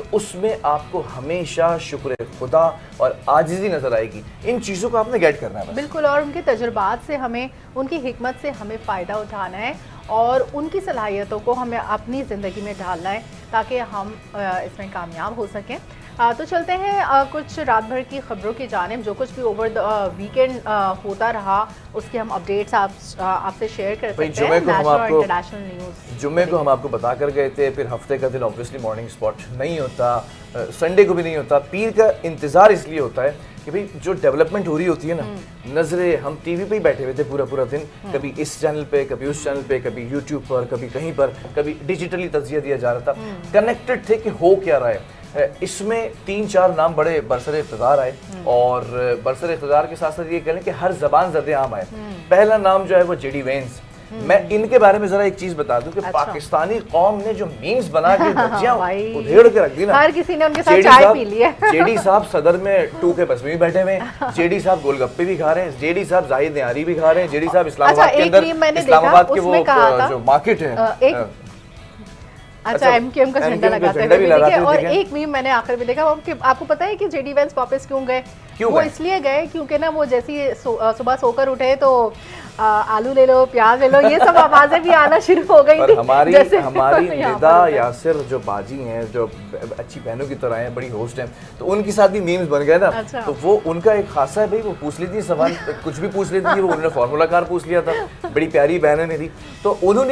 تو اس میں آپ کو ہمیشہ شکر خدا اور عاجزی نظر آئے گی. ان چیزوں کو آپ نے گیٹ کرنا ہے. بالکل, اور ان کے تجربات سے ہمیں, ان کی حکمت سے ہمیں فائدہ اٹھانا ہے اور ان کی صلاحیتوں کو ہمیں اپنی زندگی میں ڈھالنا ہے تاکہ ہم اس میں کامیاب ہو سکیں. تو چلتے ہیں کچھ رات بھر کی خبروں کی جانب. جو کچھ بھی اوور دا ویکینڈ ہوتا رہا اس کے ہم اپڈیٹس آپ سے شیئر کر سکتے ہیں. نیشنل اور انٹرنیشنل نیوز جمعے کو ہم آپ کو بتا کر گئے تھے, پھر ہفتے کا دن آبویسلی مارننگ اسپاٹ نہیں ہوتا, سنڈے کو بھی نہیں ہوتا. پیر کا انتظار اس لیے ہوتا ہے کہ بھئی جو ڈیولپمنٹ ہو رہی ہوتی ہے نا, نظریں ہم ٹی وی پہ ہی بیٹھے ہوئے تھے پورا دن, کبھی اس چینل پہ, کبھی اس چینل پہ, کبھی یوٹیوب پر, کبھی کہیں پر, کبھی ڈیجیٹلی تجزیہ دیا جا رہا تھا, کنیکٹڈ تھے کہ ہو کیا رہا ہے. اس میں 3-4 نام بڑے برسر اقتدار آئے, اور برسر اقتدار کے ساتھ ساتھ یہ کہہ لیں کہ ہر زبان زد عام آئے. پہلا نام جو ہے وہ جے ڈی وینس. میں ان کے بارے میں ذرا ایک چیز بتا دوں کہ پاکستانی قوم نے جو میمز بنا کے بچیاں ادھیڑ کے رکھ دی نا, ہر کسی نے ان کے ساتھ چائے پی لی ہے. جے ڈی صاحب صدر میں 2 کے بس میں بھی بیٹھے ہوئے ہیں, جے ڈی صاحب گول گپے بھی کھا رہے ہیں, جے ڈی صاحب زاہد نیاری بھی کھا رہے ہیں, جے ڈی صاحب اسلام آباد کے اندر, اسلام آباد کے وہ جو مارکیٹ ہے, اچھا ایم کیو ایم کا جھنڈا لگاتے ہوئے بھی دیکھے. اور ایک میم میں نے آخر میں دیکھا کہ آپ کو پتا ہے کہ جے ڈی وینس واپس کیوں گئے؟ وہ اس لیے گئے کیونکہ نا وہ جیسی صبح سو کر اٹھے تو آلو لے لو, پیاز لے لو, یہ سب آوازیں بھی آنا شروع ہو گئی تھی. ہماری ندا یاسر جو باجی ہیں, جو اچھی بہنوں کی طرح ہیں, بڑی ہوسٹ ہیں, تو ان کے ساتھ بھی میمز بن گئے نا. تو وہ ان کا ایک خاصہ ہے بھائی, وہ پوچھ لیتی سوال, کچھ بھی پوچھ لیتی ہے, وہ انہوں نے فارمولا کار پوچھ لیا تھا, بڑی پیاری بہنیں نے تھی. تو انہوں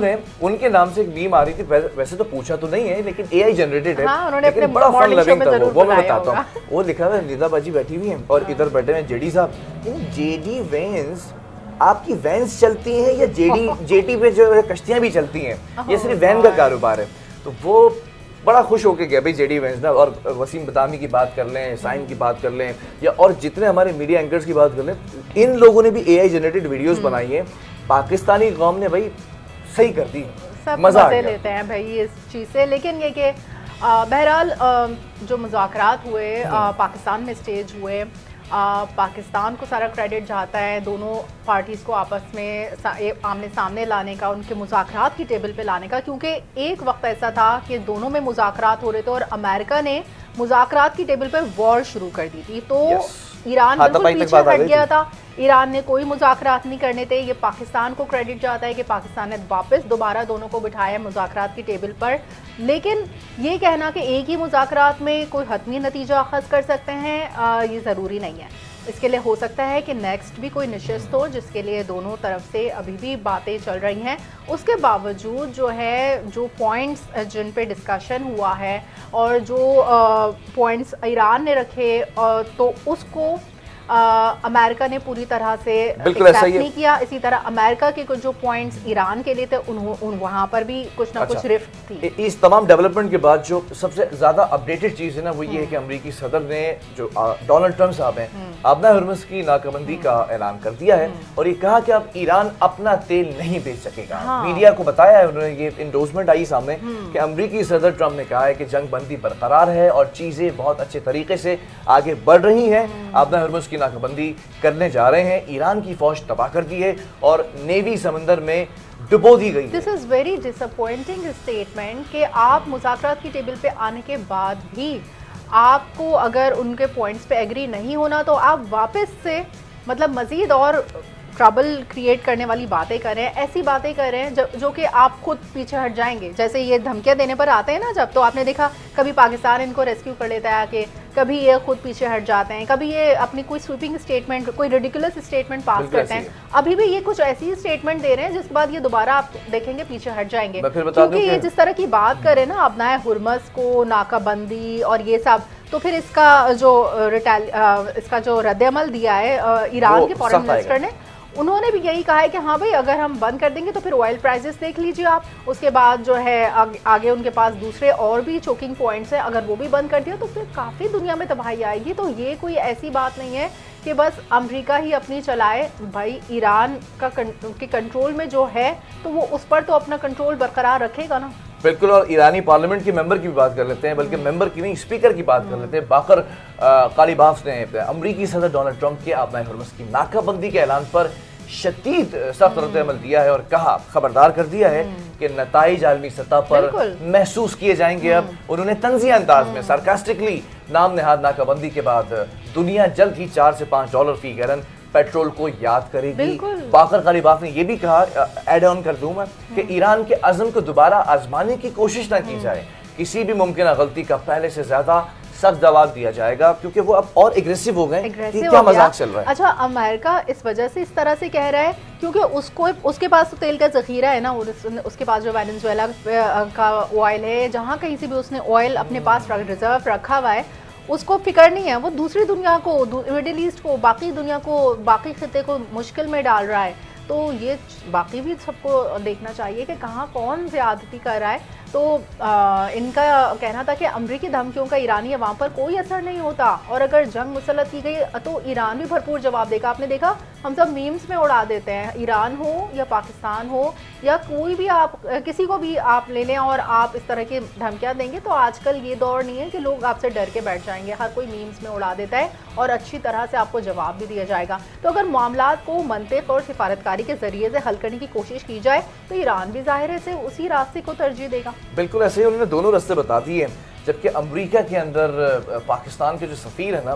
نے ان کے نام سے ایک میم آ رہی تھی, ویسے تو پوچھا تو نہیں ہے لیکن اے آئی جنریٹڈ ہے, لیکن بڑا فن لونگ تھا وہ میں بتاتا ہوں. وہ لکھا ہوا ہے ندا باجی بیٹھی ہوئی ہیں اور ادھر بیٹھے ہوئے جے ڈی صاحب. جے ڈی وینس, آپ کی وینس چلتی ہیں یا جے ٹی پہ جو کشتیاں بھی چلتی ہیں, یہ صرف وین کا کاروبار ہے. تو وہ بڑا خوش ہو کے گیا بھائی جے ڈی وینس نا. اور وسیم بطامی کی بات کر لیں, سائن کی بات کر لیں, یا اور جتنے ہمارے میڈیا اینکرز کی بات کر لیں, ان لوگوں نے بھی اے آئی جنریٹڈ ویڈیوز بنائی ہیں. پاکستانی قوم نے بھائی صحیح کر دی, مزہ لیتے ہیں بھائی اس چیز سے. لیکن یہ کہ بہرحال جو مذاکرات ہوئے پاکستان میں اسٹیج ہوئے, پاکستان کو سارا کریڈٹ جاتا ہے دونوں پارٹیز کو آپس میں آمنے سامنے لانے کا, ان کے مذاکرات کی ٹیبل پہ لانے کا. کیونکہ ایک وقت ایسا تھا کہ دونوں میں مذاکرات ہو رہے تھے اور امریکہ نے مذاکرات کی ٹیبل پہ وار شروع کر دی تھی. تو ایران بالکل پیچھے ہٹ گیا تھا, ایران نے کوئی مذاکرات نہیں کرنے تھے. یہ پاکستان کو کریڈٹ جاتا ہے کہ پاکستان نے واپس دوبارہ دونوں کو بٹھایا مذاکرات کی ٹیبل پر. لیکن یہ کہنا کہ ایک ہی مذاکرات میں کوئی حتمی نتیجہ اخذ کر سکتے ہیں, یہ ضروری نہیں ہے. اس کے لیے ہو سکتا ہے کہ نیکسٹ بھی کوئی نشست ہو جس کے لیے دونوں طرف سے ابھی بھی باتیں چل رہی ہیں. اس کے باوجود جو ہے جو پوائنٹس جن پہ ڈسکشن ہوا ہے اور جو پوائنٹس ایران نے رکھے تو اس کو امریکہ نے پوری طرح سے ایکسیپٹ نہیں کیا. اسی طرح امریکہ کے کچھ جو پوائنٹس ایران کے لیے تھے وہاں پر بھی کچھ نہ کچھ رفت تھی. اس تمام ڈیولپمنٹ کے بعد جو سب سے زیادہ اپڈیٹڈ چیز ہے نا, وہ یہ ہے کہ امریکی صدر نے جو ڈونلڈ ٹرمپ صاحب ہیں, آبنہ ہرمز کی ناکہ بندی کا اعلان کر دیا ہے اور یہ کہا کہ اب ایران اپنا تیل نہیں بیچ سکے گا. میڈیا کو بتایا ہے انہوں نے, یہ انڈورسمنٹ آئی سامنے کہ امریکی صدر ٹرمپ نے کہا ہے کہ جنگ بندی برقرار ہے اور چیزیں بہت اچھے طریقے سے آگے بڑھ رہی ہیں. آبنہ ہرمز کی ناکہ بندی کرنے جا رہے ہیں. ایران کی فوج تباہ کر دی ہے اور نیوی سمندر میں ڈبو دی گئی. This is very disappointing statement کہ آپ مذاکرات کی ٹیبل پہ آنے کے بعد بھی آپ کو اگر ان کے پوائنٹس پہ ایگری نہیں ہونا تو آپ واپس سے مطلب مزید اور ٹربل کریٹ کرنے والی باتیں کر رہے ہیں, ایسی باتیں کر رہے ہیں جو کہ آپ خود پیچھے ہٹ جائیں گے. جیسے یہ دھمکیاں دینے پر آتے ہیں نا جب, تو آپ نے دیکھا کبھی پاکستان ان کو ریسکیو کر لیتا ہے کہ کبھی یہ خود پیچھے ہٹ جاتے ہیں, کبھی یہ اپنی کوئی سویپنگ اسٹیٹمنٹ, کوئی ریڈیکولس اسٹیٹمنٹ پاس کرتے ہیں. ابھی بھی یہ کچھ ایسی اسٹیٹمنٹ دے رہے ہیں جس کے بعد یہ دوبارہ آپ دیکھیں گے پیچھے ہٹ جائیں گے. کیونکہ یہ جس طرح کی بات کرے نا آبنہ ہرمز کو ناکہ بندی اور یہ سب, تو پھر اس کا جو رد عمل دیا ہے ایران کے فارن منسٹر نے, انہوں نے بھی یہی کہا ہے کہ ہاں بھائی اگر ہم بند کر دیں گے تو پھر آئل پرائزز دیکھ لیجیے آپ. اس کے بعد جو ہے آگے ان کے پاس دوسرے اور بھی چوکنگ پوائنٹس ہیں, اگر وہ بھی بند کر دیا تو پھر کافی دنیا میں تباہی آئے گی. تو یہ کوئی ایسی بات نہیں ہے کہ بس امریکہ ہی اپنی چلائے. بھائی ایران کے کنٹرول میں جو ہے تو وہ اس پر تو اپنا کنٹرول برقرار رکھے گا نا. بالکل. اور ایرانی پارلیمنٹ کے ممبر کی بھی بات کر لیتے ہیں, بلکہ ممبر کی نہیں اسپیکر کی بات کر لیتے ہیں. باقر قالیباف نے امریکی صدر ڈونلڈ ٹرمپ کے آبنہ ہرمز کی ناکہ بندی کے اعلان پر شدید سخت رد عمل دیا ہے اور کہا، خبردار کر دیا ہے کہ نتائج عالمی سطح پر محسوس کیے جائیں گے. اب انہوں نے طنزیہ انداز میں سارکاسٹکلی نام نہاد ناکہ بندی کے بعد دنیا جلد ہی $4 سے $5 فی گیلن پیٹرول کو یاد کرے گی. باقر غالیباف نے یہ بھی کہا، ایڈ آن کر دوں میں، کہ ایران کے عزم کو دوبارہ آزمانے کی کوشش نہ کی جائے. کسی بھی ممکنہ غلطی کا پہلے سے زیادہ سخت جواب دیا جائے گا، کیونکہ وہ اب اور اگریسو ہو گئے. کیا مذاق چل رہا ہے؟ اچھا، امریکہ اس وجہ سے اس طرح سے کہہ رہا ہے کیونکہ اس کے پاس تو تیل کا ذخیرہ ہے نا، اس کے پاس جو وینزویلا کا آئل ہے، جہاں کہیں سے بھی اس نے آئل اپنے پاس ریزرو رکھا ہوا ہے، اس کو فکر نہیں ہے. وہ دوسری دنیا کو، مڈل ایسٹ کو، باقی دنیا کو، باقی خطے کو مشکل میں ڈال رہا ہے. تو یہ باقی بھی سب کو دیکھنا چاہیے کہ کہاں کون زیادتی کر رہا ہے. تو ان کا کہنا تھا کہ امریکی دھمکیوں کا ایرانی عوام پر کوئی اثر نہیں ہوتا، اور اگر جنگ مسلط کی گئی تو ایران بھی بھرپور جواب دے گا. آپ نے دیکھا ہم سب میمز میں اڑا دیتے ہیں، ایران ہو یا پاکستان ہو یا کوئی بھی، آپ کسی کو بھی آپ لے لیں اور آپ اس طرح کی دھمکیاں دیں گے، تو آج کل یہ دور نہیں ہے کہ لوگ آپ سے ڈر کے بیٹھ جائیں گے. ہر کوئی میمز میں اڑا دیتا ہے اور اچھی طرح سے آپ کو جواب بھی دیا جائے گا. تو اگر معاملات کو منطق اور سفارتکاری کے ذریعے سے حل کرنے کی کوشش کی جائے تو ایران بھی ظاہر ہے سے اسی راستے کو ترجیح دے گا. بالکل ایسے ہی انہوں نے دونوں راستے بتا دیے. جبکہ امریکہ کے اندر پاکستان کے جو سفیر ہیں نا،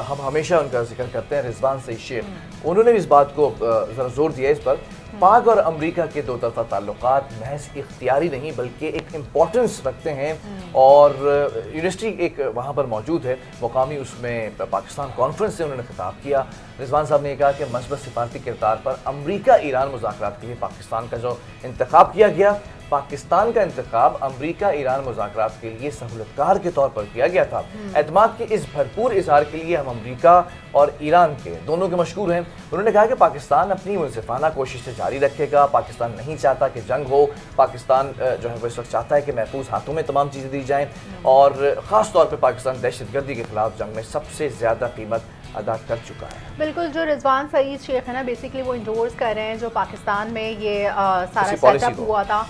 ہم ہمیشہ ان کا ذکر کرتے ہیں، رضوان سعید شیخ، انہوں نے بھی اس بات کو ذرا زور دیا اس پر. پاک اور امریکہ کے دو طرفہ تعلقات محض اختیاری نہیں بلکہ ایک امپورٹنس رکھتے ہیں. اور یونیورسٹی ایک وہاں پر موجود ہے مقامی، اس میں پاکستان کانفرنس سے انہوں نے خطاب کیا. رضوان صاحب نے یہ کہا کہ مثبت سفارتی کردار پر امریکہ ایران مذاکرات کے لیے پاکستان کا جو انتخاب کیا گیا، پاکستان کا انتخاب امریکہ ایران مذاکرات کے لیے سہولت کار کے طور پر کیا گیا تھا. اعتماد کے اس بھرپور اظہار کے لیے ہم امریکہ اور ایران کے دونوں کے مشکور ہیں. انہوں نے کہا کہ پاکستان اپنی منصفانہ کوشش سے جاری رکھے گا. پاکستان نہیں چاہتا کہ جنگ ہو. پاکستان جو ہے وہ اس وقت چاہتا ہے کہ محفوظ ہاتھوں میں تمام چیزیں دی جائیں، اور خاص طور پہ پاکستان دہشت گردی کے خلاف جنگ میں سب سے زیادہ قیمت ادا کر چکا ہے. بالکل، جو رضوان سعید شیخ ہے نا، بیسیکلی وہ انڈورس کر رہے ہیں جو پاکستان میں یہ سارا سیٹ اپ ہوا تھا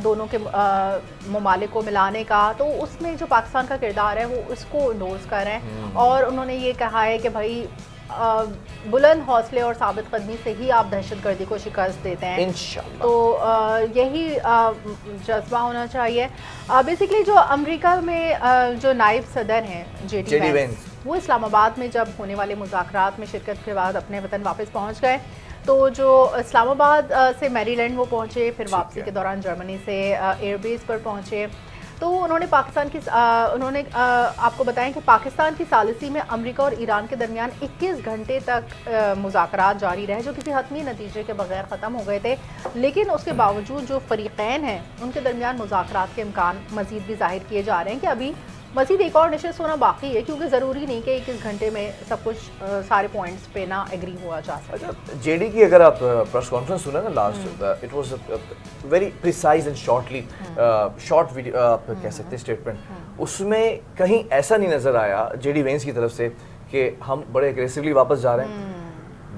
دونوں کے ممالک کو ملانے کا، تو اس میں جو پاکستان کا کردار ہے وہ اس کو انڈورس کر رہے ہیں. اور انہوں نے یہ کہا ہے کہ بھائی بلند حوصلے اور ثابت قدمی سے ہی آپ دہشت گردی کو شکست دیتے ہیں انشاءاللہ. تو یہی جذبہ ہونا چاہیے. بیسیکلی جو امریکہ میں جو نائب صدر ہیں جے ڈی وینس، وہ اسلام آباد میں جب ہونے والے مذاکرات میں شرکت کے بعد اپنے وطن واپس پہنچ گئے. تو جو اسلام آباد سے میری لینڈ وہ پہنچے، پھر واپسی کے دوران جرمنی سے ایئر بیس پر پہنچے. تو انہوں نے انہوں نے آپ کو بتائیں کہ پاکستان کی ثالثی میں امریکہ اور ایران کے درمیان 21 گھنٹے تک مذاکرات جاری رہے، جو کسی حتمی نتیجے کے بغیر ختم ہو گئے تھے. لیکن اس کے باوجود جو فریقین ہیں ان کے درمیان مذاکرات کے امکان مزید بھی ظاہر کیے جا رہے ہیں کہ ابھی مزید ایک اور نشست ہونا باقی ہے، کیونکہ ضروری نہیں کہ 21 گھنٹے میں سب کچھ سارے پوائنٹس پہ نہ ایگری ہوا جا سکے. جے ڈی کی اگر آپ پریس کانفرنس سنیں نا last, it was very precise and short video آپ کہہ سکتے اسٹیٹمنٹ. اس میں کہیں ایسا نہیں نظر آیا جے ڈی وینس کی طرف سے کہ ہم بڑے اگریسولی واپس جا رہے ہیں.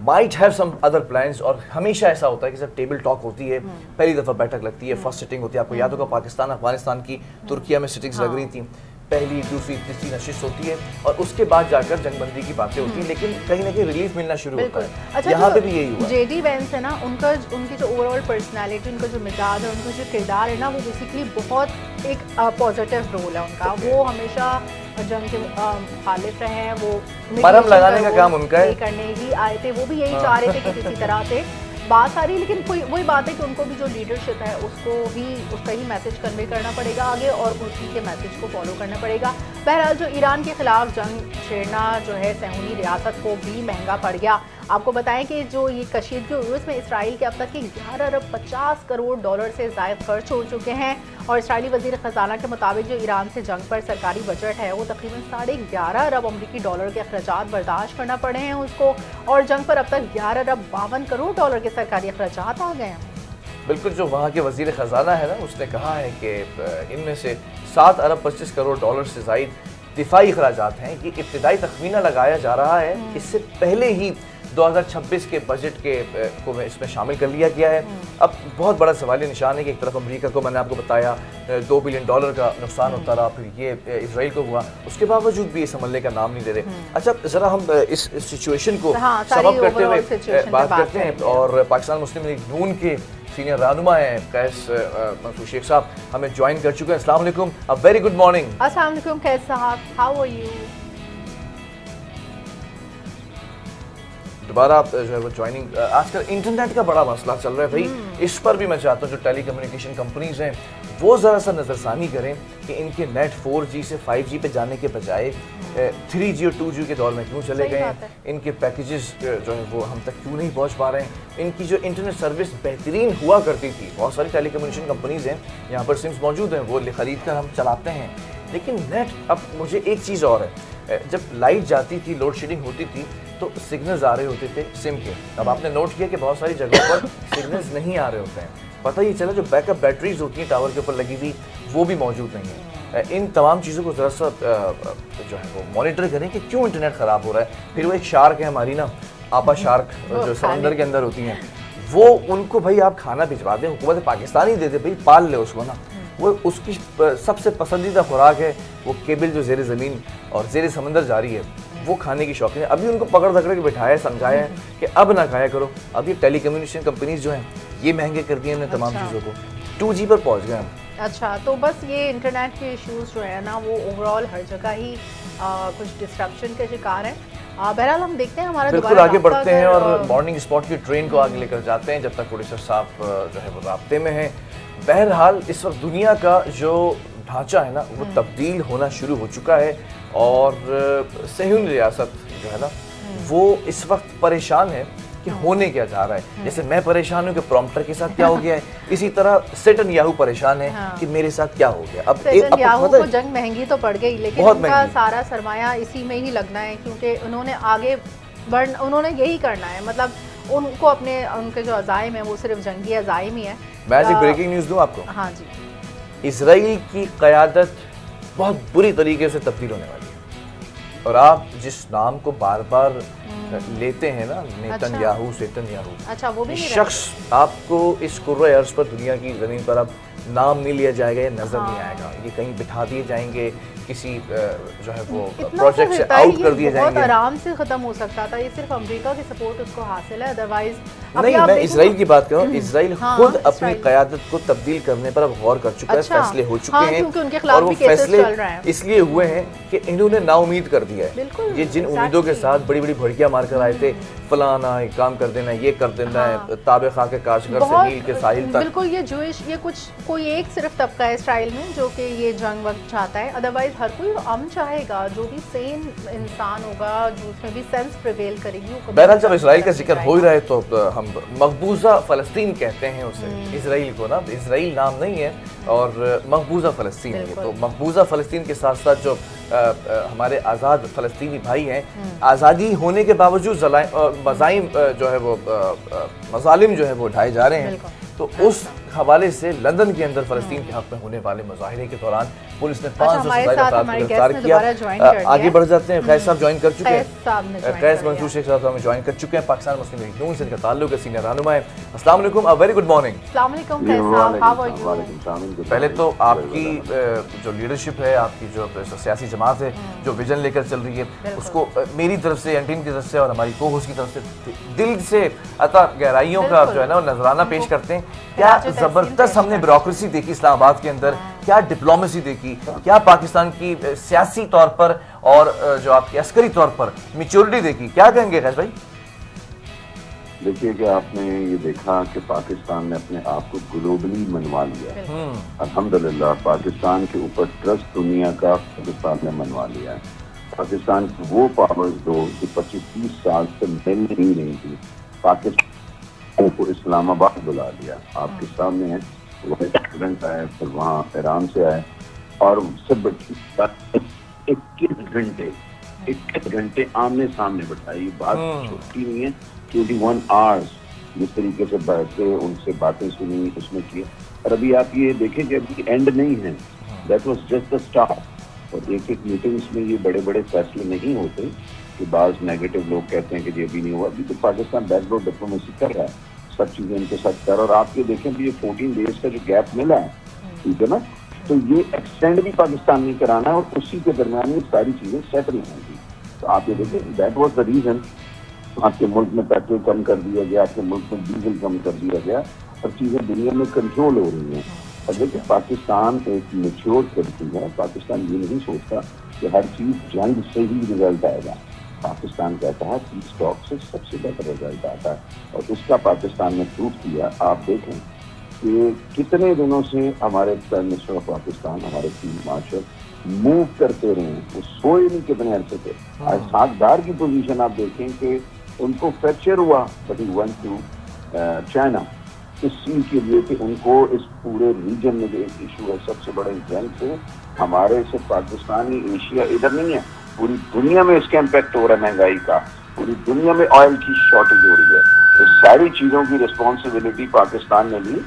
Might have some other plans. اور ہمیشہ ایسا ہوتا ہے کہ جب ٹیبل ٹاک ہوتی ہے، پہلی دفعہ بیٹھک لگتی ہے، فرسٹ سٹنگ ہوتی ہے، آپ کو یاد ہوگا پاکستان افغانستان کی ترکیہ میں سٹنگز لگ رہی تھیں، پہلی دوسری تیسری نشست ہوتی ہے اور اس کے بعد جا کر جنگ بندی کی باتیں ہوتی ہیں، لیکن کہیں نہ کہیں ریلیف ملنا شروع ہوتا ہے. یہاں پہ بھی یہی ہوا. جے ڈی وینس ہے نا، ان کی جو اوور آل پرسنالٹی، ان کا جو مزاج ہے، ان کا جو کردار ہے نا، وہ بیسیکلی بہت ایک پازیٹیو رول ہے ان کا. وہ ہمیشہ جنگ کے مخالف رہے ہیں، وہ مرہم لگانے کا کام ان کا ہے، کرنے ہی آئے تھے. وہ بھی یہی چاہ رہے تھے کہ کسی طرح سے بات آ رہی، لیکن وہی بات ہے کہ ان کو بھی جو لیڈرشپ ہے اس کا ہی میسج کنوے کرنا پڑے گا آگے، اور اسی کے میسج کو فالو کرنا پڑے گا. بہرحال جو ایران کے خلاف جنگ چھیڑنا جو ہے صہیونی ریاست کو بھی مہنگا پڑ گیا. آپ کو بتائیں کہ جو یہ کشیدگی ہوئی اس میں اسرائیل کے اب تک کے 11.50 ارب سے زائد خرچ ہو چکے ہیں. اور اسرائیلی وزیر خزانہ کے مطابق جو ایران سے جنگ پر سرکاری بجٹ ہے وہ تقریباً 11.5 ارب امریکی ڈالر کے اخراجات برداشت کرنا پڑے ہیں اس کو، اور جنگ پر اب تک 11.52 ارب کے سرکاری اخراجات آ گئے ہیں. بالکل، جو وہاں کے وزیر خزانہ ہے نا، اس نے کہا ہے کہ ان میں سے 7.25 ارب سے زائد دفاعی اخراجات ہیں. یہ ابتدائی تخمینہ لگایا جا رہا ہے، اس سے پہلے ہی 2026 کے بجٹ کے کو اس میں شامل کر لیا گیا ہے. اب بہت بڑا سوالیہ نشان ہے کہ ایک طرف امریکہ کو میں نے آپ کو بتایا $2 بلین کا نقصان ہوتا رہا, پھر یہ اسرائیل کو ہوا, اس کے باوجود بھی یہ سنبھلنے کا نام نہیں دے رہے. اچھا ذرا ہم اس سچویشن کو سم اپ کرتے ہوئے بات کرتے ہیں, اور پاکستان مسلم لیگ نون کے سینئر رہنما ہیں قیس منصور شیخ صاحب ہمیں جوائن کر چکے ہیں. السلام علیکم, ویری گڈ مارننگ. السلام علیکم قیس صاحب, ہاؤ آر یو؟ دوبارہ جو ہے وہ جوائننگ. آج کل انٹرنیٹ کا بڑا مسئلہ چل رہا ہے بھائی, اس پر بھی میں چاہتا ہوں جو ٹیلی کمیونیکیشن کمپنیز ہیں وہ ذرا سا نظر ثانی کریں کہ ان کے نیٹ 4G سے 5G پہ جانے کے بجائے 3G اور 2G کے دور میں کیوں چلے گئے ہیں, ان کے پیکیجز جو ہے وہ ہم تک کیوں نہیں پہنچ پا رہے ہیں. ان کی جو انٹرنیٹ سروس بہترین ہوا کرتی تھی, بہت ساری ٹیلی کمیونیکیشن کمپنیز ہیں یہاں پر سمز موجود ہیں, وہ خرید کر ہم چلاتے ہیں, لیکن نیٹ. اب مجھے ایک چیز اور ہے, جب لائٹ جاتی تھی, لوڈ شیڈنگ ہوتی تھی تو سگنلز آ رہے ہوتے تھے سم کے. اب آپ نے نوٹ کیا کہ بہت ساری جگہوں پر سگنلز نہیں آ رہے ہوتے ہیں. پتہ یہ چلا جو بیک اپ بیٹریز ہوتی ہیں ٹاور کے اوپر لگی ہوئی وہ بھی موجود نہیں ہیں. ان تمام چیزوں کو ذرا سا جو ہے وہ مانیٹر کریں کہ کیوں انٹرنیٹ خراب ہو رہا ہے. پھر وہ ایک شارک ہے ہماری نا, آپا شارک جو سمندر کے اندر ہوتی ہیں, وہ ان کو بھائی آپ کھانا بھجوا دیں, حکومت پاکستان ہی دے دے بھائی, پال لے اس کو نا. وہ اس کی سب سے پسندیدہ خوراک ہے وہ کیبل جو زیر زمین اور زیر سمندر جاری ہے, وہ کھانے کی شوقین ہے. ابھی ان کو پکڑ دکڑ کے بٹھایا ہے, سمجھایا ہے کہ اب نہ کھایا کرو. اب یہ ٹیلی کمیونیکیشن کمپنیز جو ہیں یہ مہنگے کر دیے ہم نے تمام چیزوں کو, 2G پر پہنچ گئے ہم. اچھا, تو بس یہ انٹرنیٹ کے ایشوز جو ہے نا وہ اوور آل ہر جگہ ہی کچھ ڈسٹرپشن کے شکار ہیں. بہرحال ہم دیکھتے ہیں ہمارا بالکل آگے بڑھتے ہیں اور مارننگ اسپاٹ کی ٹرین کو آگے لے کر جاتے ہیں جب تک پروڈیوسر صاحب جو ہے وہ رابطے میں ہیں. بہرحال اس وقت دنیا کا جو ڈھانچہ ہے نا وہ تبدیل ہونا شروع ہو چکا ہے, اور صہیونی ریاست جو ہے نا وہ اس وقت پریشان ہے کہ ہونے کیا جا رہا ہے. جیسے میں پریشان ہوں کہ پرومپٹر کے ساتھ کیا ہو گیا ہے, اسی طرح سیٹن یاہو پریشان ہے کہ میرے ساتھ کیا ہو گیا. اب سیٹن یاہو کو جنگ مہنگی تو پڑ گئی, لیکن ان کا سارا سرمایہ اسی میں ہی لگنا ہے, کیونکہ انہوں نے آگے انہوں نے یہی کرنا ہے. مطلب ان کو اپنے ان کے جو عزائم ہیں وہ صرف جنگی عزائم ہی ہیں. میں ایک بریکنگ نیوز دوں آپ کو. ہاں جی. اسرائیل کی قیادت بہت بری طریقے سے تبدیل ہونے والی ہے, اور آپ جس نام کو بار بار لیتے ہیں نا, نیتن یاہو, سیٹن یاہو, اچھا وہ بھی شخص آپ کو اس کرۂ ارض پر دنیا کی زمین پر اب نام نہیں لیا جائے گا, یہ نظر نہیں آئے گا. یہ کہیں بٹھا دیے جائیں گے, کسی جو ہے وہ پروجیکٹ سے آؤٹ کر دیے جائیں گے. بہت آرام سے ختم ہو سکتا تھا, یہ صرف امریکہ کی سپورٹ اس کو حاصل ہے, ادروائز نہیں. میں اسرائیل کی بات کر رہا ہوں. اسرائیل خود اپنی قیادت کو تبدیل کرنے پر اب غور کر چکا ہے, فیصلے ہو چکے ہیں, اور وہ فیصلے اس لیے ہوئے ہیں کہ انہوں نے نا امید کر دیا ہے. یہ جن امیدوں کے ساتھ بڑی بڑی بھڑکیاں مار کر آئے تھے, فلانا یہ کام کر دینا, یہ کر دینا ہے, تابع خاک کے کاشتکار سے نیل کے ساحل تک. بالکل, یہ جوئش, یہ کچھ کوئی ایک صرف طبقہ ہے اسرائیل میں جو کہ یہ جنگ وقت چاہتا ہے, ادروائز ہر کوئی امن چاہے گا. جو بھی سین انسان ہوگا, جو اس میں بھی سینس پریویل کرے گی. بہرحال جب اسرائیل کا ذکر ہو ہی رہا ہے تو ہم مقبوضہ فلسطین کہتے ہیں اسے, اسرائیل کو نا, اسرائیل نام نہیں ہے, اور مقبوضہ فلسطین ہے. تو مقبوضہ فلسطین کے ساتھ ساتھ جو ہمارے آزاد فلسطینی بھائی ہیں, آزادی ہونے کے باوجود مظالم جو ہے وہ مظالم جو ہے وہ اٹھائے جا رہے ہیں. تو اس حوالے سے لندن کے اندر فلسطین کے حق میں ہونے والے مظاہرے کے دوران پولیس نے 500 سے زائد افراد کو گرفتار کیا. آگے بڑھ جاتے ہیں, قیس صاحب جوائن کر چکے ہیں, قیس منصور شیخ صاحب ہمیں جوائن کر چکے ہیں, پاکستان مسلم لیگ نون سے ان کا تعلق ہے, سینئر رہنما ہے. السلام علیکم, ویری گڈ مارننگ. السلام علیکم قیس صاحب, ہاؤ آر یو؟ پہلے تو آپ کی جو لیڈرشپ ہے, آپ کی جو سیاسی جماعت ہے جو ویژن لے کر چل رہی ہے, اس کو میری طرف سے, اینٹین کی طرف سے اور ہماری کو ہوسٹ کی طرف سے دل سے عطا گہرائیوں کا جو ہے نا نذرانہ پیش کرتے ہیں. کیا زبردست ہم نے بیوروکریسی دیکھی اسلام آباد کے اندر, کیا ڈپلومیسی دیکھی, کیا پاکستان کی سیاسی طور پر اور جو آپ کی عسکری طور پر میچورٹی دیکھی. کیا کہیں گے قیس بھائی؟ دیکھیے کہ آپ نے یہ دیکھا کہ پاکستان نے اپنے آپ کو گلوبلی منوا لیا. الحمدللہ پاکستان کے اوپر ٹرسٹ دنیا کا پاکستان نے منوا لیا ہے. پاکستان کی وہ پاورز دو جو 25-30 سال سے مل نہیں رہی تھی, پاکستان کو اسلام آباد بلا لیا. آپ کے سامنے ہے, وائس پریزیڈنٹ آئے, پھر وہاں ایران سے آئے, اور سب 21 گھنٹے آمنے سامنے بٹھائی. بات چھوٹی نہیں ہے, 21 آورس جس طریقے سے بیٹھے ان سے باتیں سنی, اس میں کیا. اور ابھی آپ یہ دیکھیں کہ ابھی اینڈ نہیں ہے, that was just the start. اور ایک میٹنگس میں یہ بڑے بڑے فیصلے نہیں ہوتے, کہ بعض نیگیٹو لوگ کہتے ہیں کہ یہ ابھی نہیں ہوا. ابھی تو پاکستان بیک ڈور ڈپلومیسی کر رہا ہے, سب چیزیں ان کے ساتھ کر رہا ہے. اور آپ یہ دیکھیں کہ یہ 14 days کا جو گیپ ملا ہے, ٹھیک ہے نا, تو یہ ایکسٹینڈ بھی پاکستان نہیں کرانا ہے, اور اسی کے درمیان یہ ساری چیزیں سیٹل ہوں گی. تو آپ یہ دیکھیں دیٹ واز دا ریزن. آپ کے ملک میں پیٹرول کم کر دیا گیا, آپ کے ملک میں ڈیزل کم کر دیا گیا, اور چیزیں دنیا میں کنٹرول ہو رہی ہیں. اور دیکھیں پاکستان ایک میچور کنٹری ہے. پاکستان یہ نہیں سوچتا کہ ہر چیز جنگ سے ہی رزلٹ آئے گا. پاکستان کہتا ہے پیس ٹاک سے سب سے بہتر رزلٹ آتا ہے, اور اس کا پاکستان نے پروف کیا. آپ دیکھیں کہ کتنے دنوں سے ہمارے پرائم منسٹر آف پاکستان, ہمارے فیلڈ مارشل موو کرتے رہے ہیں, وہ سوئے نہیں کتنے عرصے سے. آج ساکھدار کی پوزیشن آپ دیکھیں کہ ان کو فریکچر ہوا, but he went to China اس چیز کے لیے کہ ان کو اس پورے ریجن میں جو ایک ایشو ہے سب سے بڑے جنگ سے, ہمارے سے پاکستانی ایشیا ادھر نہیں ہے, پوری دنیا میں اس کا امپیکٹ ہو رہا ہے مہنگائی کا, پوری دنیا میں آئل کی شارٹیج ہو رہی ہے. اس ساری چیزوں کی رسپانسبلٹی پاکستان نے لی,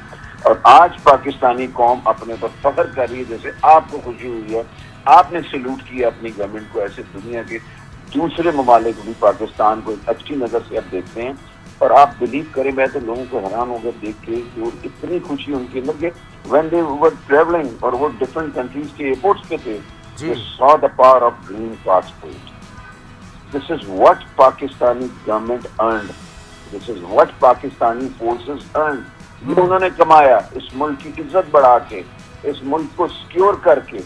اور آج پاکستانی قوم اپنے پر فخر کر رہی ہے. جیسے آپ کو خوشی ہوئی ہے, آپ نے سلوٹ کیا اپنی گورنمنٹ کو, ایسے دنیا کے دوسرے ممالک بھی پاکستان کو ایک اچھی نظر سے اب دیکھتے ہیں. اور آپ بلیو کریں, میں تو لوگوں کو حیران ہو گئے دیکھ کے کہ اتنی خوشی ان کے اندر کہ وین دے ور ٹریولنگ اور وہ ڈفرنٹ کنٹریز کے ایئرپورٹس پہ تھے, they saw the power of green passport. This is what Pakistani government earned. This is what Pakistani forces earned. یہ انہوں نے کمایا اس ملک کی عزت بڑھا کے, اس ملک کو سکیور کر کے.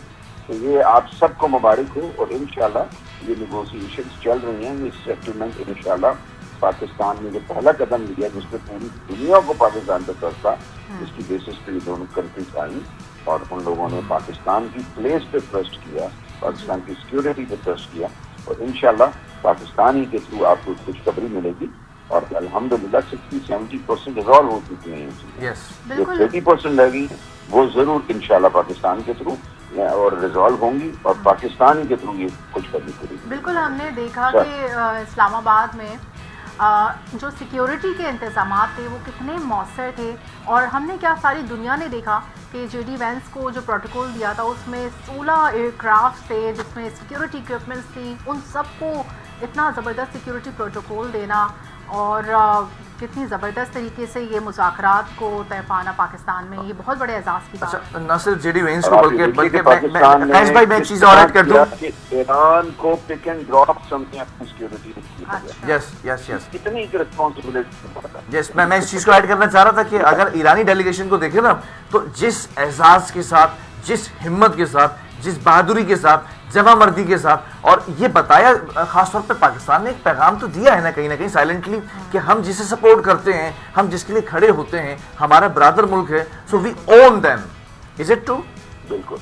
تو یہ آپ سب کو مبارک ہو, اور انشاءاللہ یہ نیگوسیشنز چل رہی ہیں, یہ سیٹلمنٹ انشاءاللہ پاکستان نے جو پہلا قدم لیا جس پہ پوری دنیا کو پاکستان پہ ٹرسٹ تھا, جس کی بیسس پہ یہ دونوں کنٹریز آئیں, اور ان لوگوں نے پاکستان کی پلیس پہ ٹرسٹ کیا, پاکستان کی سیکیورٹی پہ ٹرسٹ کیا, اور انشاءاللہ پاکستان ہی کے تھرو آپ کو خوشخبری ملے گی. اور الحمدللہ 60-70% ریزالو ہو چکی ہیں یہ چیزیں. جو 30% رہ گئی وہ ضرور انشاءاللہ پاکستان کے تھرو اور ریزالو ہوں گی, اور پاکستان کے تھرو یہ خوشخبری کرے گی. بالکل ہم نے دیکھا کہ اسلام آباد میں جو سیکیورٹی کے انتظامات تھے وہ کتنے مؤثر تھے, اور ہم نے کیا ساری دنیا نے دیکھا کہ جے ڈی وینس کو جو پروٹوکول دیا تھا اس میں 16 ایئر کرافٹ تھے جس میں سیکیورٹی اکوپمنٹس تھی, ان سب کو اتنا زبردست سیکیورٹی پروٹوکول دینا, اور کتنی زبردست طریقے سے یہ مذاکرات کو طے پانا پاکستان میں, یہ بہت بڑے اعزاز کی بات ہے. نہ صرف جے ڈی وینس کو بلکہ قیس بھائی میں ایک چیز اور ایڈ کر دوں, ایران کو پک اینڈ ڈراپ سمجھیں اپنی سیکیورٹی کی. یس یس یس کتنی رسپانسبلٹی. یس میں اس چیز کو ایڈ کرنا چاہ رہا تھا کہ اگر ایرانی ڈیلیگیشن کو دیکھیں نا, تو جس اعزاز کے ساتھ, جس ہمت کے ساتھ, جس بہادری کے ساتھ, جمع مردی کے ساتھ, اور یہ بتایا خاص طور پہ پاکستان نے ایک پیغام تو دیا ہے نا کہیں سائلنٹلی کہ ہم جسے سپورٹ کرتے ہیں, ہم جس کے لیے کھڑے ہوتے ہیں, ہمارا برادر ملک ہے, سو وی اون دیم. Is it true? بالکل.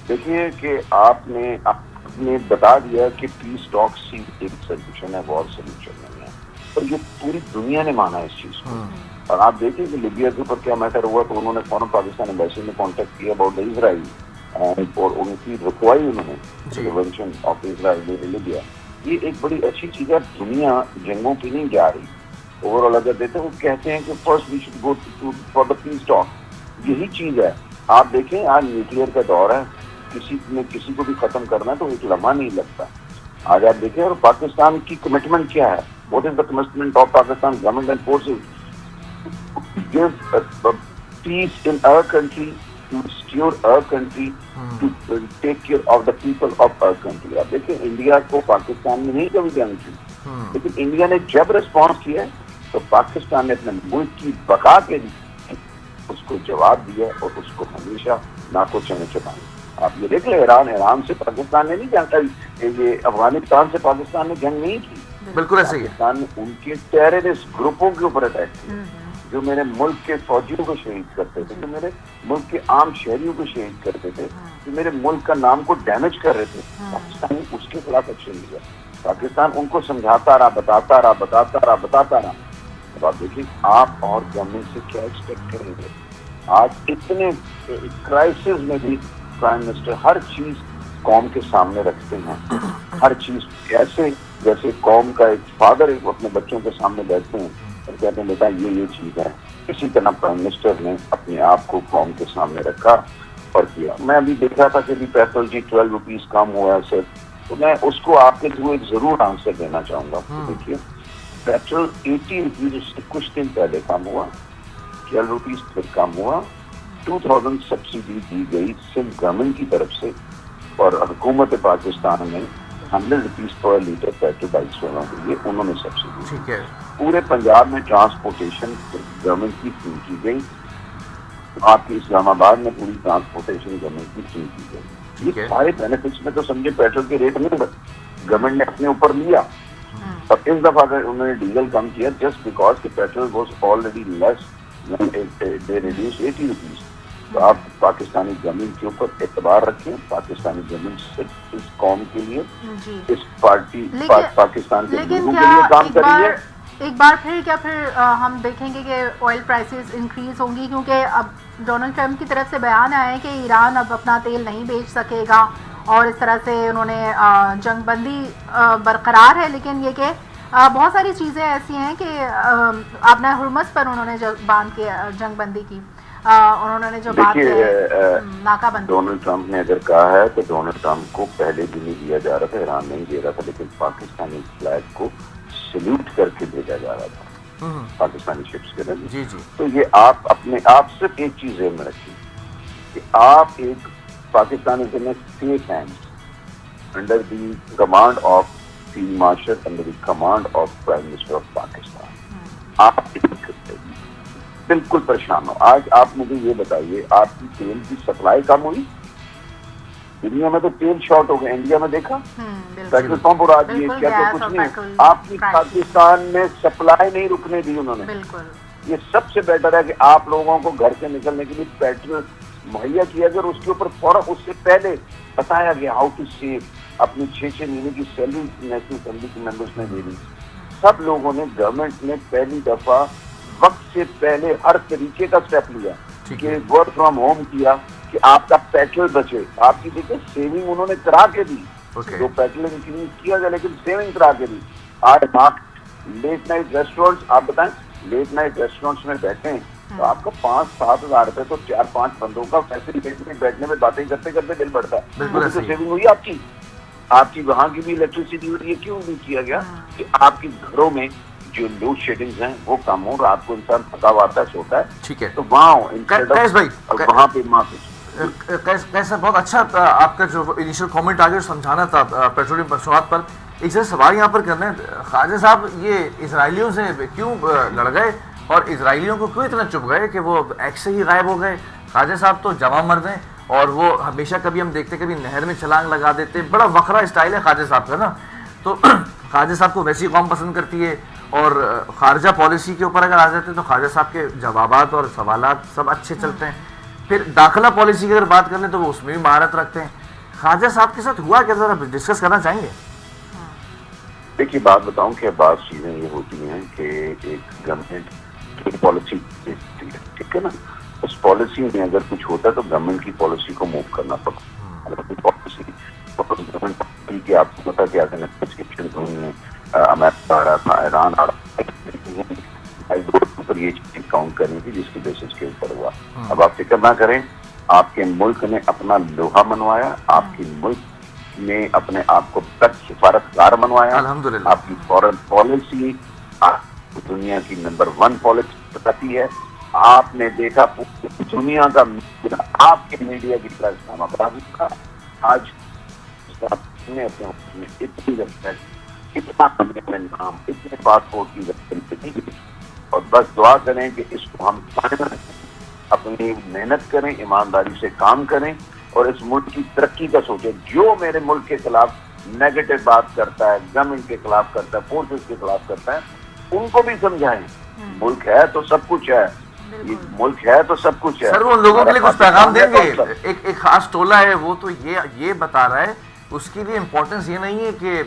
دیکھیے کہ آپ نے بتا دیا کہ پیس ٹاک ایک سولوشن ہے, وار سولوشن نہیں ہے, اور یہ پوری دنیا نے مانا اس چیز کو. اور آپ دیکھیں کہ لیبیا کے اوپر کیا میٹر ہوا, تو انہوں نے فوراً پاکستان ایمبیسی میں کانٹیکٹ کیا اباؤٹ اسرائیل, اور ان کی رکوائی انہوں نے پریونشن آف اسرائیل لیبیا. یہ ایک بڑی اچھی چیز ہے. دنیا جنگوں کی نہیں جا رہی اوور آل. اگر دیکھیں وہ کہتے ہیں کہ first we should go for the peace talk, یہی چیز ہے. آپ دیکھیں آج نیوکلیئر کا دور ہے, کسی کو بھی ختم کرنا ہے تو ایک لمحہ نہیں لگتا. آج آپ دیکھیں, اور پاکستان کی کمٹمنٹ کیا ہے, what is the commitment of Pakistan government and forces, give peace in our country, to secure our country, to take care of the people of our country. آپ دیکھیں انڈیا کو پاکستان میں نہیں کبھی جانا چاہیے, لیکن انڈیا نے جب ریسپانس کیا تو پاکستان نے اپنے ملک کی بقا کے لیے اس کو جواب دیا, اور اس کو ہمیشہ ناکو چنے چبائیں. آپ یہ دیکھ لیں, ایران سے پاکستان نے نہیں جانتا, یہ افغانستان سے پاکستان نے جنگ نہیں کی. بالکل ایسے ہی پاکستان نے ان کے ٹیررسٹ گروپوں کے اوپر اٹیک کیا جو میرے ملک کے فوجیوں کو شہید کرتے تھے, جو میرے ملک کے عام شہریوں کو شہید کرتے تھے, جو میرے ملک کا نام کو ڈیمیج کر رہے تھے. پاکستان نے اس کے خلاف ایکشن لیا. پاکستان ان کو سمجھاتا رہا, بتاتا رہا. اب آپ دیکھیں آپ اور گورنمنٹ سے کیا ایکسپیکٹ کریں گے. آج اتنے کرائسس میں بھی پرائم منسٹر ہر چیز قوم کے سامنے رکھتے ہیں, ہر چیز ایسے جیسے قوم کا ایک فادر اپنے بچوں کے سامنے بیٹھتے ہیں اور کہتے ہیں بیٹا یہ چیز ہے. اسی طرح پرائم منسٹر نے اپنے آپ کو قوم کے سامنے رکھا اور کیا. میں ابھی دیکھ رہا تھا کہ ابھی پیٹرول جی 12 روپیز کم ہوا ہے سر, تو میں اس کو آپ کے تھرو ایک ضرور آنسر دینا چاہوں گا. دیکھیے پیٹرول 80 روپیز اس سے کچھ دن پہلے کم ہوا, 12 روپیز پھر کم ہوا. 2000 سبسڈی دی گئی صرف گورنمنٹ کی طرف سے, اور حکومت پاکستان میں 100 روپیز پر لیٹر پیٹرول بائکس والوں کے لیے انہوں نے سبسڈی. ٹھیک ہے. پورے پنجاب میں ٹرانسپورٹیشن گورنمنٹ کی فری کی گئی. آپ کی اسلام آباد میں پوری ٹرانسپورٹیشن گورنمنٹ کی فری کی گئی. یہ سارے بینیفٹس میں تو سمجھے پیٹرول کے ریٹ نہیں گورنمنٹ نے اپنے اوپر لیا. اور اس دفعہ اگر انہوں نے ڈیزل کم کیا جسٹ بیکاز کہ petrol was already less they reduce 80 rupees. تو آپ پاکستانی گورنمنٹ کے اوپر اعتبار رکھیں. پاکستانی گورنمنٹ صرف اس قوم کے لیے, اس پارٹی پاکستان کے لوگوں کے لیے کام کر رہی ہے. ایک بار پھر کیا پھر ہم دیکھیں گے کہ آئل پرائسز انکریز ہوں گی, کیونکہ اب ڈونلڈ ٹرمپ کی طرف سے بیان آیا ہے کہ ایران اب اپنا تیل نہیں بیچ سکے گا, اور اس طرح سے انہوں نے جنگ بندی برقرار ہے. لیکن یہ کہ بہت ساری چیزیں ایسی ہیں کہ آپ نے ہرمز پر انہوں نے جو باندھ کے جنگ بندی کی, انہوں نے جو بات ناکہ بندی. ڈونلڈ ٹرمپ نے اگر کہا ہے تو ڈونلڈ ٹرمپ کو پہلے بھی نہیں دیا جا رہا تھا, ایران نہیں دے رہا تھا, لیکن پاکستانی فلیگ کو سلیوٹ کر کے بھیجا جا رہا تھا پاکستانی شپس کے لیے. جی جی. تو یہ آپ اپنے آپ صرف ایک چیز ذہن میں رکھیے کہ آپ ایک Pakistani safe hand under the command of field marshal, under the command of prime minister of Pakistan. آپ بالکل پریشان ہو. آج آپ مجھے یہ بتائیے, آپ کی تیل کی سپلائی کم ہوئی؟ دنیا میں تو تیل شارٹ ہو گئے. انڈیا میں دیکھا پیٹرول پمپ اڑا دیے, کیا تو کچھ نہیں. آپ کی پاکستان میں سپلائی نہیں رکنے دی انہوں نے. یہ سب سے بیٹر ہے کہ آپ لوگوں کو گھر سے نکلنے کے لیے پیٹرول مہیا کیا گیا, اور اس کے اوپر فوراً اس سے پہلے بتایا گیا ہاؤ ٹو سیو. اپنی 6 مہینے کی سیلری نیشنل اسمبلی کے ممبرس نے دے دی. سب لوگوں نے, گورنمنٹ نے پہلی دفعہ وقت سے پہلے ہر طریقے کا اسٹیپ لیا کہ ورک فرام ہوم کیا کہ آپ کا پیٹرول بچے. آپ کی دیکھیں سیونگ انہوں نے کرا کے دی, جو پیٹرول انکریز کیا گیا لیکن سیونگ کرا کے دی. آج آپ لیٹ نائٹ ریسٹورینٹس, آپ بتائیں لیٹ نائٹ ریسٹورینٹس میں بیٹھے ہیں تو آپ کا 5-7 ہزار روپے تو 4-5 بندوں کا فیسلٹی بیٹھنے میں باتیں کرتے کرتے بل بڑھتا ہے. وہ تو سیونگ ہوئی آپ کی وہاں کی بھی الیکٹریسٹی ہوئی. یہ کیوں نہیں کیا گیا کہ آپ کے گھروں میں جو لوڈ شیڈنگز ہیں وہ کم ہو, رات کو انسان تھکا ہوا آتا ہے سوتا ہے. ٹھیک ہے, تو وہاں وہاں پہ کیسا بہت اچھا آپ کا جو انیشل کامنٹ آگے سمجھانا تھا پیٹرولیم مصنوعات پر. ایک سے سوال یہاں پر کرنا ہے خواجہ صاحب, یہ اسرائیلیوں سے کیوں لڑ گئے اور اسرائیلیوں کو کیوں اتنا چپ گئے کہ وہ ایک سے ہی غائب ہو گئے؟ خواجہ صاحب تو جوان مرد ہیں, اور وہ ہمیشہ کبھی ہم دیکھتے کبھی نہر میں چھلانگ لگا دیتے. بڑا وکھرا اسٹائل ہے خواجہ صاحب کا نا. تو خواجہ صاحب کو ویسی قوم پسند کرتی ہے, اور خارجہ پالیسی کے اوپر اگر آ جاتے ہیں تو خواجہ صاحب کے جوابات اور سوالات سب اچھے چلتے ہیں. پھر داخلہ پالیسی کی اگر بات کر لیں تو وہ اس میں بھی مہارت رکھتے ہیں. خواجہ صاحب کے ساتھ ہوا کیا, ذرا ڈسکس کرنا چاہیں گے؟ دیکھیے بات بتاؤں کہ بعض چیزیں یہ ہوتی ہیں کہ ایک گورنمنٹ کی پالیسی ٹھیک ہے نا, اس پالیسی میں اگر کچھ ہوتا ہے تو گورنمنٹ کی پالیسی کو موو کرنا پڑتا ہے. پالیسی کہ آپ کو پتا کیا کرنا پرسکرپشن ہوئی ہیں, امریکہ آ رہا تھا, ایران آ رہا تھا, پر یہ چیز کاؤنٹ کرنی تھی جس کی بیسس کے اوپر ہوا. اب آپ فکر نہ کریں, آپ کے ملک نے اپنا لوہا منوایا, آپ کے ملک نے اپنے آپ کو تک سفارتکار منوایا. الحمدللہ آپ کی فورن پالیسی دنیا کی نمبر 1 پالیسی بتاتی ہے. آپ نے دیکھا دنیا کا آپ کے میڈیا کی طرح اسلام آباد کا آج نے اپنے میں اتنی ریسپیکٹ, اتنا نام, اتنے پاسپورٹ کی ریسپیکٹ, اور بس دعا کریں کہ اس کو ہم اپنی محنت کریں, ایمانداری سے کام کریں, اور اس ملک کی ترقی کا سوچیں. جو میرے ملک کے خلاف نیگیٹو بات کرتا ہے, گورنمنٹ کے خلاف کرتا ہے, فورسز کے خلاف کرتا ہے, ان کو بھی سمجھائیں. ملک ہے تو سب کچھ ہے, ملک ہے تو سب کچھ ہے. سر وہ ان لوگوں کے لیے کچھ پیغام دیں گے. ایک خاص ٹولہ ہے وہ تو یہ بتا رہا ہے, اس کے لیے امپورٹنس یہ نہیں ہے کہ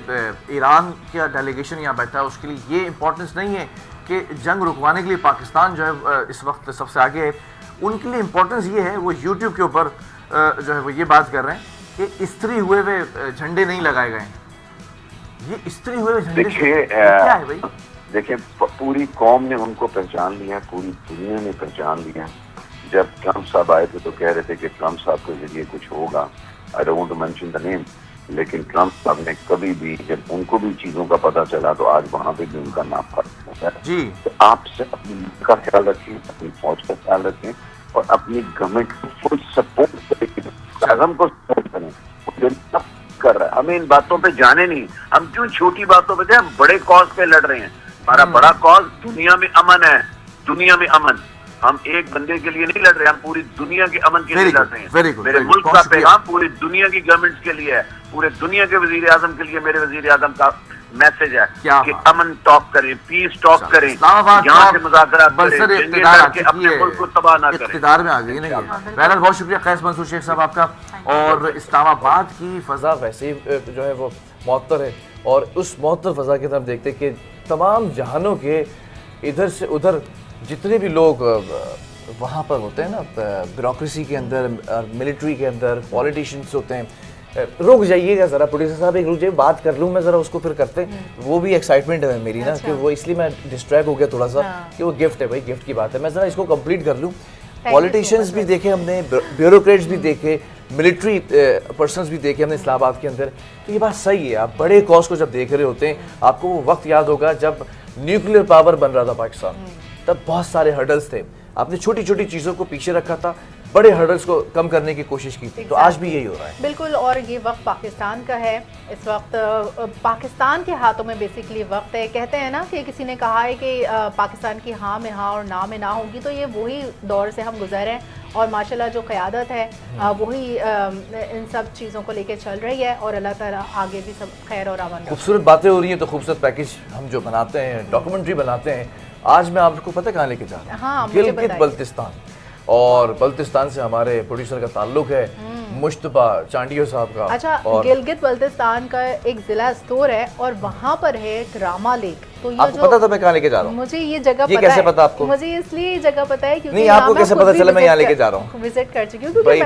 ایران کا ڈیلیگیشن یہاں بیٹھا ہے, اس کے لیے یہ امپورٹنس نہیں ہے کہ جنگ رکوانے کے لیے پاکستان جو ہے اس وقت سب سے آگے ہے. ان کے لیے امپورٹنس یہ ہے, وہ یوٹیوب کے اوپر جو ہے وہ یہ بات کر رہے ہیں کہ استری ہوئے ہوئے جھنڈے نہیں لگائے گئے ہیں. یہ استری ہوئے ہوئے جھنڈے کیا ہے بھائی؟ دیکھیں پوری قوم نے ان کو پہچان لیا, پوری دنیا نے پہچان لیا. جب ٹرمپ صاحب آئے تھے تو کہہ رہے تھے کہ ٹرمپ صاحب کے ذریعے کچھ ہوگا. I don't want to mention the name. لیکن ٹرمپ صاحب نے کبھی بھی جب ان کو بھی چیزوں کا پتہ چلا تو آج وہاں پہ بھی ان کا نام فرق ہوتا ہے. جی تو آپ سے اپنی ملک کا خیال رکھیں, اپنی فوج کا خیال رکھیں اور اپنی گورنمنٹ کو فل سپورٹ کریں, اعظم کو سپورٹ کریں. وہ جو سب کر رہا ہے, ہمیں ان باتوں پہ جانے نہیں, ہم کیوں چھوٹی باتوں پہ جائیں, ہم بڑے کاز پہ لڑ رہے ہیں. ہمارا بڑا کاز دنیا میں امن ہے, دنیا میں امن. ہم ایک بندے کے لیے نہیں لڑ رہے, ہم پوری دنیا کے امن کے لیے لڑ رہے ہیں. میرے ملک کا پیغام پوری دنیا کی گورنمنٹ کے لیے ہے, پورے دنیا کے وزیر اعظم کے لیے میرے وزیر اعظم کا میسج ہے کہ امن ٹاک کریں, پیس ٹاک کریں, یہاں سے مذاکرات کریں, اپنے ملک کو تباہ نہ کریں. اقتدار میں آ گئی نا یہ. بہرحال بہت شکریہ قیس منصور شیخ صاحب آپ کا. اور اسلام آباد کی فضا ویسے ہی جو ہے وہ معطر ہے, اور اس معطر فضا کے طرف دیکھتے کہ تمام جہانوں کے ادھر سے ادھر جتنے بھی لوگ وہاں پر ہوتے ہیں نا, بیوروکریسی کے اندر, ملٹری کے اندر, پولیٹیشینس ہوتے ہیں. رک جائیے گا ذرا پروڈیوسر صاحب, ایک رک جائیے, بات کر لوں میں ذرا اس کو, پھر کرتے. وہ بھی ایکسائٹمنٹ ہے میری نا, کہ وہ اس لیے میں ڈسٹریکٹ ہو گیا تھوڑا سا, کہ وہ گفٹ ہے بھائی, گفٹ کی بات ہے. میں ذرا اس کو کمپلیٹ کر لوں. پولیٹیشینس بھی دیکھے ہم نے, بیوروکریٹس بھی دیکھے, ملٹری پرسنس بھی دیکھے ہم نے اسلام آباد کے اندر. تو یہ بات صحیح ہے, آپ بڑے کاز کو جب دیکھ رہے ہوتے ہیں, آپ کو وہ وقت یاد ہوگا جب نیوکلیر پاور بن رہا تھا پاکستان, تب بہت سارے ہرڈلز تھے. آپ نے چھوٹی چھوٹی چیزوں کو پیچھے رکھا تھا, بڑے ہرڈلز کو کم کرنے کی کوشش کی تھی. تو آج بھی یہی ہو رہا ہے. بالکل, اور یہ وقت پاکستان کا ہے. اس وقت پاکستان کے ہاتھوں میں بیسیکلی وقت ہے. کہتے ہیں نا کہ کسی نے کہا ہے کہ پاکستان کی ہاں میں ہاں اور نہ میں نہ ہوگی, تو یہ وہی دور سے ہم گزر رہے ہیں. اور ماشاءاللہ جو قیادت ہے وہی ان سب چیزوں کو لے کے چل رہی ہے, اور اللہ تعالیٰ آگے بھی سب خیر اور امن. خوبصورت باتیں ہو رہی ہیں, تو خوبصورت پیکج ہم جو بناتے ہیں, ڈاکومنٹری بناتے ہیں. آج میں آپ کو پتہ کہاں لے کے جا رہا ہوں, گلگت بلتستان. اور بلتستان سے ہمارے پروڈیوسر کا تعلق ہے, مشتبہ چانڈیو صاحب کا. اچھا, گلگت بلتستان کا ایک ضلع استور ہے, اور وہاں پر ہے راما لیک. تو آپ کو پتا تھا میں کہاں لے کے جا رہا ہوں؟ مجھے یہ جگہ یہ کیسے پتا آپ کو؟ مجھے اس لیے یہ جگہ پتا ہے کیونکہ نہیں, آپ کو کیسے پتا چلا میں یہاں لے کے جا رہا ہوں؟ وزٹ کر چکی ہوں, بھائی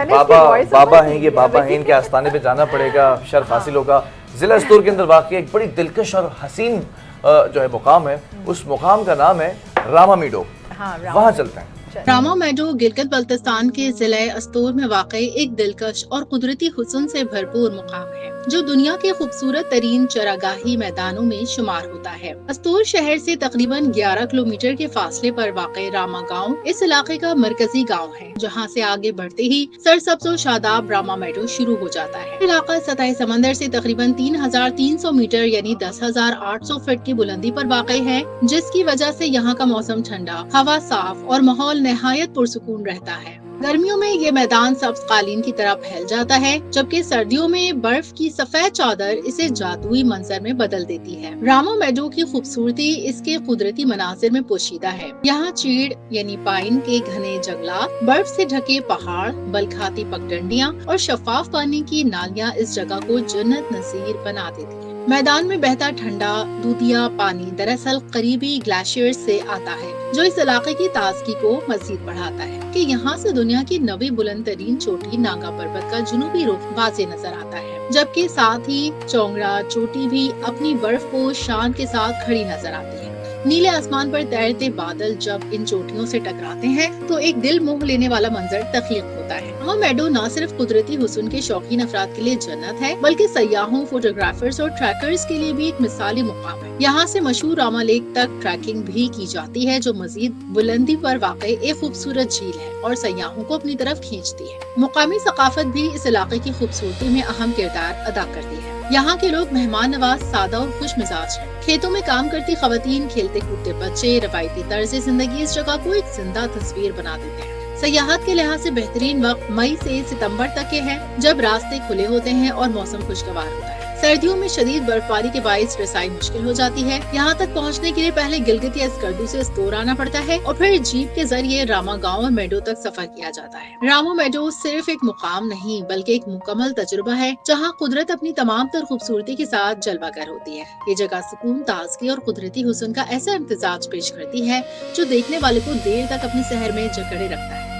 بابا ہیں, یہ بابا ہیں, ان کے آستانے پہ جانا پڑے گا, شرف حاصل ہوگا. ضلع استور کے اندر واقع ایک بڑی دلکش اور حسین جو ہے مقام ہے, اس مقام کا نام ہے راما میڈو. وہاں چلتے ہیں. راما میڈو گلگت بلتستان کے ضلع استور میں واقع ایک دلکش اور قدرتی حسن سے بھرپور مقام ہے, جو دنیا کے خوبصورت ترین چراگاہی میدانوں میں شمار ہوتا ہے. استور شہر سے تقریباً 11 کلومیٹر کے فاصلے پر واقع راما گاؤں اس علاقے کا مرکزی گاؤں ہے, جہاں سے آگے بڑھتے ہی سرسبز و شاداب راما میڈو شروع ہو جاتا ہے. علاقہ سطح سمندر سے تقریباً 3300 میٹر یعنی 10,800 فٹ کی بلندی پر واقع ہے, جس کی وجہ سے یہاں کا موسم ٹھنڈا, ہوا صاف اور ماحول نہایت پرسکون رہتا ہے. گرمیوں میں یہ میدان سبز قالین کی طرح پھیل جاتا ہے, جبکہ سردیوں میں برف کی سفید چادر اسے جادوئی منظر میں بدل دیتی ہے. راما میڈو کی خوبصورتی اس کے قدرتی مناظر میں پوشیدہ ہے. یہاں چیڑ یعنی پائن کے گھنے جنگلات, برف سے ڈھکے پہاڑ, بلکھاتی پگڈنڈیاں اور شفاف پانی کی نالیاں اس جگہ کو جنت نظیر بنا دیتی ہیں. میدان میں بہتا ٹھنڈا دودھیا پانی دراصل قریبی گلیشیئر سے آتا ہے, جو اس علاقے کی تازگی کو مزید بڑھاتا ہے. کہ یہاں سے دنیا کی 9ویں بلند ترین چوٹی ناگا پربت کا جنوبی رخ واضح نظر آتا ہے, جبکہ ساتھ ہی چونگڑا چوٹی بھی اپنی برف کو شان کے ساتھ کھڑی نظر آتی ہے. نیلے آسمان پر تیرتے بادل جب ان چوٹیوں سے ٹکراتے ہیں تو ایک دل موہ لینے والا منظر تخلیق ہوتا ہے. راما میڈو نہ صرف قدرتی حسن کے شوقین افراد کے لیے جنت ہے, بلکہ سیاحوں, فوٹوگرافرز اور ٹریکرز کے لیے بھی ایک مثالی مقام ہے. یہاں سے مشہور راما لیک تک ٹریکنگ بھی کی جاتی ہے, جو مزید بلندی پر واقع ایک خوبصورت جھیل ہے اور سیاحوں کو اپنی طرف کھینچتی ہے. مقامی ثقافت بھی اس علاقے کی خوبصورتی میں اہم کردار ادا کرتی ہے. یہاں کے لوگ مہمان نواز, سادہ اور خوش مزاج ہیں. کھیتوں میں کام کرتی خواتین, کھیلتے کودتے بچے, روایتی طرز زندگی اس جگہ کو ایک زندہ تصویر بنا دیتے ہیں. سیاحت کے لحاظ سے بہترین وقت مئی سے ستمبر تک کے ہے, جب راستے کھلے ہوتے ہیں اور موسم خوشگوار ہوتا ہے. سردیوں میں شدید برف باری کے باعث رسائی مشکل ہو جاتی ہے. یہاں تک پہنچنے کے لیے پہلے گلگت یا اسکردو سے استور آنا پڑتا ہے, اور پھر جیپ کے ذریعے راما گاؤں اور میڈو تک سفر کیا جاتا ہے. راما میڈو صرف ایک مقام نہیں بلکہ ایک مکمل تجربہ ہے, جہاں قدرت اپنی تمام تر خوبصورتی کے ساتھ جلوہ گر ہوتی ہے. یہ جگہ سکون, تازگی اور قدرتی حسن کا ایسا امتزاج پیش کرتی ہے, جو دیکھنے والے کو دیر تک اپنی سحر میں جکڑے رکھتا ہے.